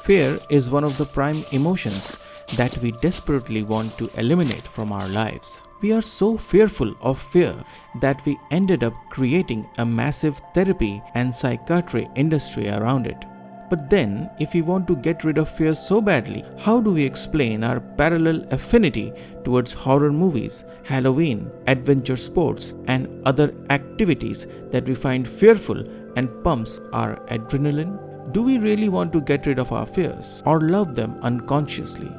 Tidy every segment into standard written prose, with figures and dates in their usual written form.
Fear is one of the prime emotions that we desperately want to eliminate from our lives. We are so fearful of fear that we ended up creating a massive therapy and psychiatry industry around it. But then, if we want to get rid of fear so badly, how do we explain our parallel affinity towards horror movies, Halloween, adventure sports, and other activities that we find fearful and pumps our adrenaline? Do we really want to get rid of our fears or love them unconsciously?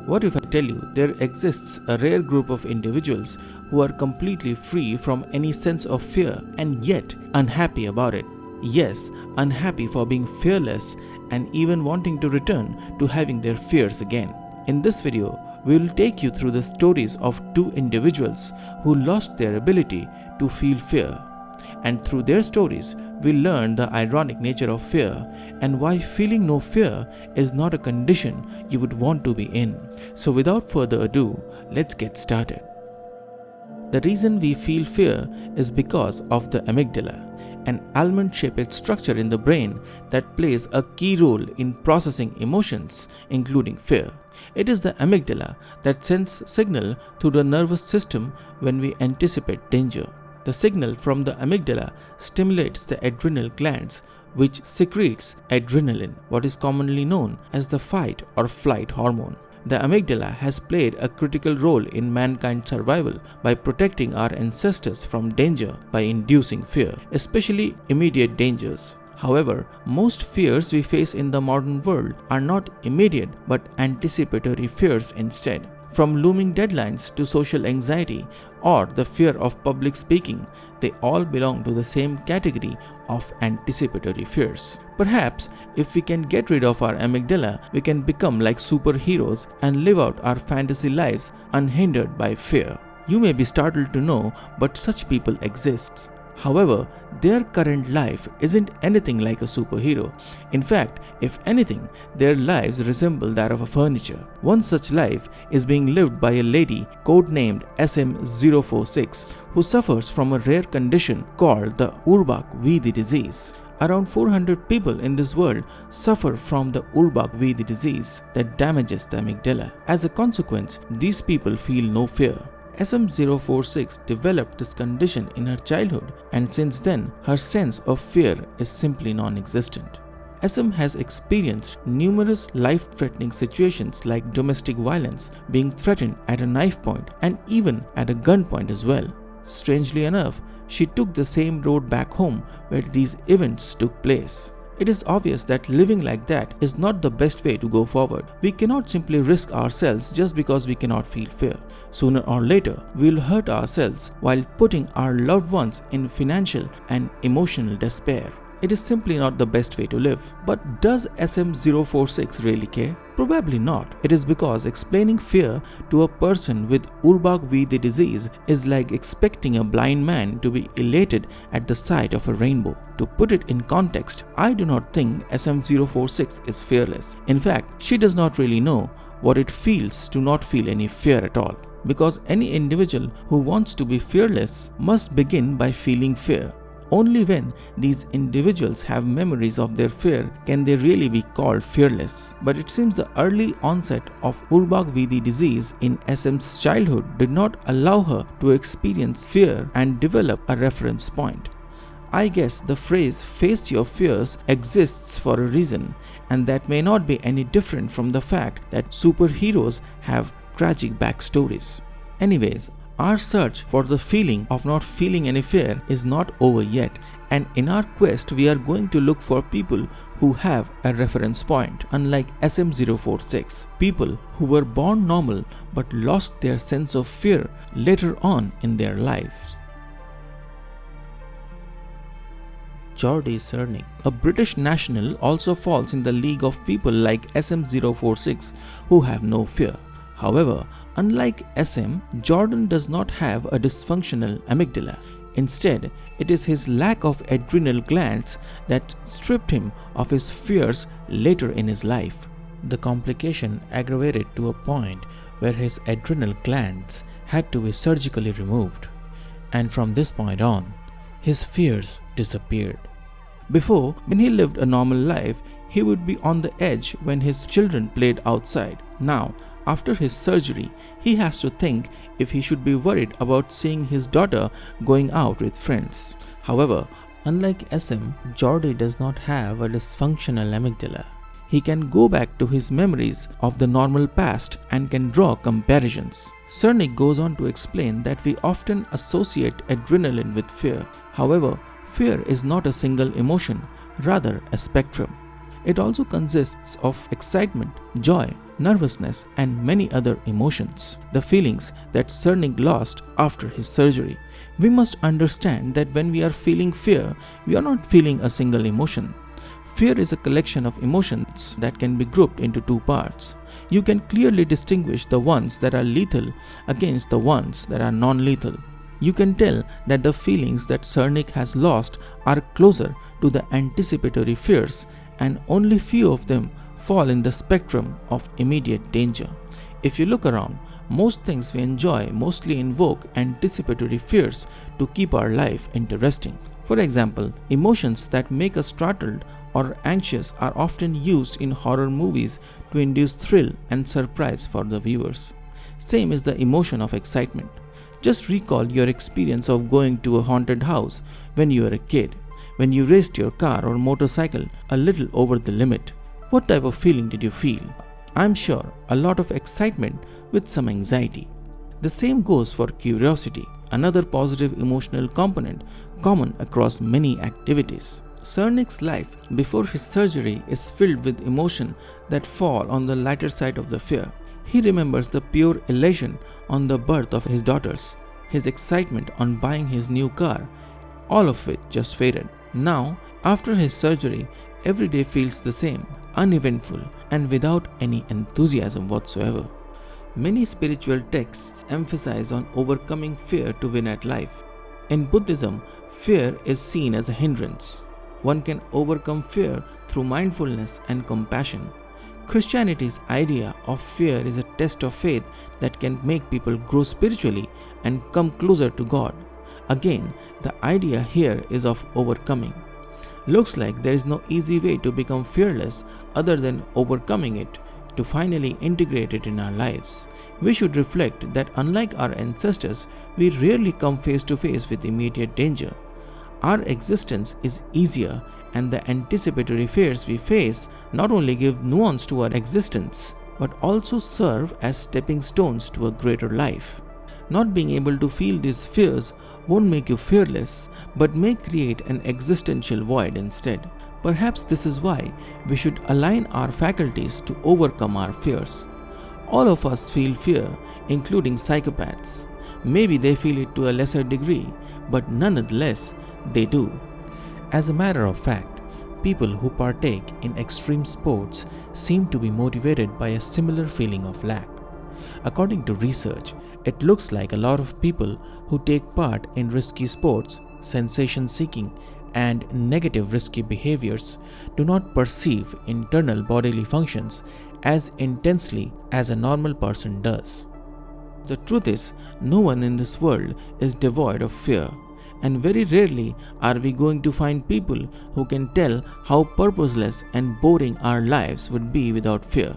What if I tell you there exists a rare group of individuals who are completely free from any sense of fear and yet unhappy about it? Yes, unhappy for being fearless and even wanting to return to having their fears again. In this video, we will take you through the stories of two individuals who lost their ability to feel fear. And through their stories, we learn the ironic nature of fear and why feeling no fear is not a condition you would want to be in. So without further ado, let's get started. The reason we feel fear is because of the amygdala, an almond-shaped structure in the brain that plays a key role in processing emotions, including fear. It is the amygdala that sends signal to the nervous system when we anticipate danger. The signal from the amygdala stimulates the adrenal glands, which secretes adrenaline, what is commonly known as the fight or flight hormone. The amygdala has played a critical role in mankind's survival by protecting our ancestors from danger by inducing fear, especially immediate dangers. However, most fears we face in the modern world are not immediate but anticipatory fears instead. From looming deadlines to social anxiety or the fear of public speaking, they all belong to the same category of anticipatory fears. Perhaps if we can get rid of our amygdala, we can become like superheroes and live out our fantasy lives unhindered by fear. You may be startled to know, but such people exist. However, their current life isn't anything like a superhero. In fact, if anything, their lives resemble that of a furniture. One such life is being lived by a lady codenamed SM046 who suffers from a rare condition called the Urbach-Wiethe disease. Around 400 people in this world suffer from the Urbach-Wiethe disease that damages the amygdala. As a consequence, these people feel no fear. SM046 developed this condition in her childhood, and since then, her sense of fear is simply non-existent. SM has experienced numerous life-threatening situations like domestic violence, being threatened at a knife point, and even at a gunpoint as well. Strangely enough, she took the same road back home where these events took place. It is obvious that living like that is not the best way to go forward. We cannot simply risk ourselves just because we cannot feel fear. Sooner or later, we will hurt ourselves while putting our loved ones in financial and emotional despair. It is simply not the best way to live. But does SM046 really care? Probably not. It is because explaining fear to a person with Urbach-Wiethe disease is like expecting a blind man to be elated at the sight of a rainbow. To put it in context, I do not think SM046 is fearless. In fact, she does not really know what it feels to not feel any fear at all. Because any individual who wants to be fearless must begin by feeling fear. Only when these individuals have memories of their fear can they really be called fearless. But it seems the early onset of Urbach-Wiethe disease in SM's childhood did not allow her to experience fear and develop a reference point. I guess the phrase "face your fears" exists for a reason, and that may not be any different from the fact that superheroes have tragic backstories. Anyways, our search for the feeling of not feeling any fear is not over yet, and in our quest we are going to look for people who have a reference point, unlike SM046, people who were born normal but lost their sense of fear later on in their lives. Jordan Cernik, a British national, also falls in the league of people like SM046 who have no fear. However, unlike SM, Jordan does not have a dysfunctional amygdala. Instead, it is his lack of adrenal glands that stripped him of his fears later in his life. The complication aggravated to a point where his adrenal glands had to be surgically removed. And from this point on, his fears disappeared. Before, when he lived a normal life, he would be on the edge when his children played outside. Now, after his surgery, he has to think if he should be worried about seeing his daughter going out with friends. However, unlike SM, Jordy does not have a dysfunctional amygdala. He can go back to his memories of the normal past and can draw comparisons. Cernik goes on to explain that we often associate adrenaline with fear. However, fear is not a single emotion, rather a spectrum. It also consists of excitement, joy, nervousness, and many other emotions, the feelings that Cernik lost after his surgery. We must understand that when we are feeling fear, we are not feeling a single emotion. Fear is a collection of emotions that can be grouped into two parts. You can clearly distinguish the ones that are lethal against the ones that are non-lethal. You can tell that the feelings that Cernik has lost are closer to the anticipatory fears, and only few of them fall in the spectrum of immediate danger. If you look around, most things we enjoy mostly invoke anticipatory fears to keep our life interesting. For example, emotions that make us startled or anxious are often used in horror movies to induce thrill and surprise for the viewers. Same is the emotion of excitement. Just recall your experience of going to a haunted house when you were a kid, when you raced your car or motorcycle a little over the limit. What type of feeling did you feel? I'm sure a lot of excitement with some anxiety. The same goes for curiosity, another positive emotional component common across many activities. Cernik's life before his surgery is filled with emotion that fall on the lighter side of the fear. He remembers the pure elation on the birth of his daughters, his excitement on buying his new car, all of which just faded. Now, after his surgery, every day feels the same, uneventful, and without any enthusiasm whatsoever. Many spiritual texts emphasize on overcoming fear to win at life. In Buddhism, fear is seen as a hindrance. One can overcome fear through mindfulness and compassion. Christianity's idea of fear is a test of faith that can make people grow spiritually and come closer to God. Again, the idea here is of overcoming. Looks like there is no easy way to become fearless other than overcoming it to finally integrate it in our lives. We should reflect that unlike our ancestors, we rarely come face to face with immediate danger. Our existence is easier, and the anticipatory fears we face not only give nuance to our existence, but also serve as stepping stones to a greater life. Not being able to feel these fears won't make you fearless, but may create an existential void instead. Perhaps this is why we should align our faculties to overcome our fears. All of us feel fear, including psychopaths. Maybe they feel it to a lesser degree, but nonetheless, they do. As a matter of fact, people who partake in extreme sports seem to be motivated by a similar feeling of lack. According to research, it looks like a lot of people who take part in risky sports, sensation-seeking, and negative risky behaviors do not perceive internal bodily functions as intensely as a normal person does. The truth is, no one in this world is devoid of fear, and very rarely are we going to find people who can tell how purposeless and boring our lives would be without fear.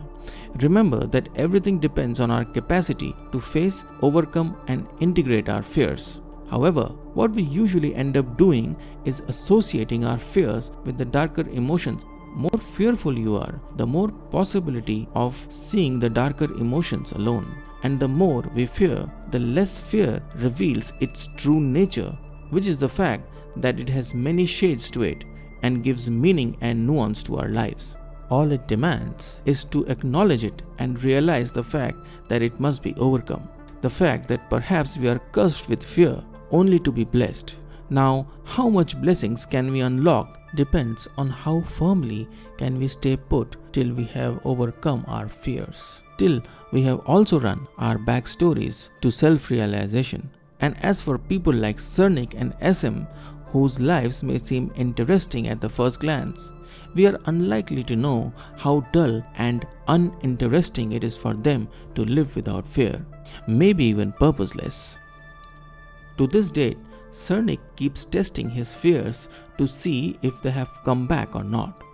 Remember that everything depends on our capacity to face, overcome, and integrate our fears. However, what we usually end up doing is associating our fears with the darker emotions. More fearful you are, the more possibility of seeing the darker emotions alone. And the more we fear, the less fear reveals its true nature, which is the fact that it has many shades to it and gives meaning and nuance to our lives. All it demands is to acknowledge it and realize the fact that it must be overcome. The fact that perhaps we are cursed with fear only to be blessed. Now, how much blessings can we unlock depends on how firmly can we stay put till we have overcome our fears, till we have also run our backstories to self-realization. And as for people like Cernik and SM, whose lives may seem interesting at the first glance, we are unlikely to know how dull and uninteresting it is for them to live without fear, maybe even purposeless. To this date, Cernik keeps testing his fears to see if they have come back or not.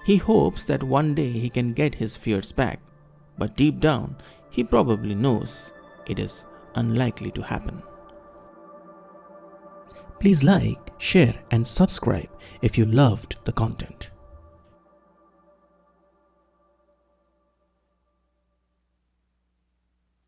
He hopes that one day he can get his fears back, but deep down, he probably knows it is unlikely to happen. Please like, share and subscribe if you loved the content.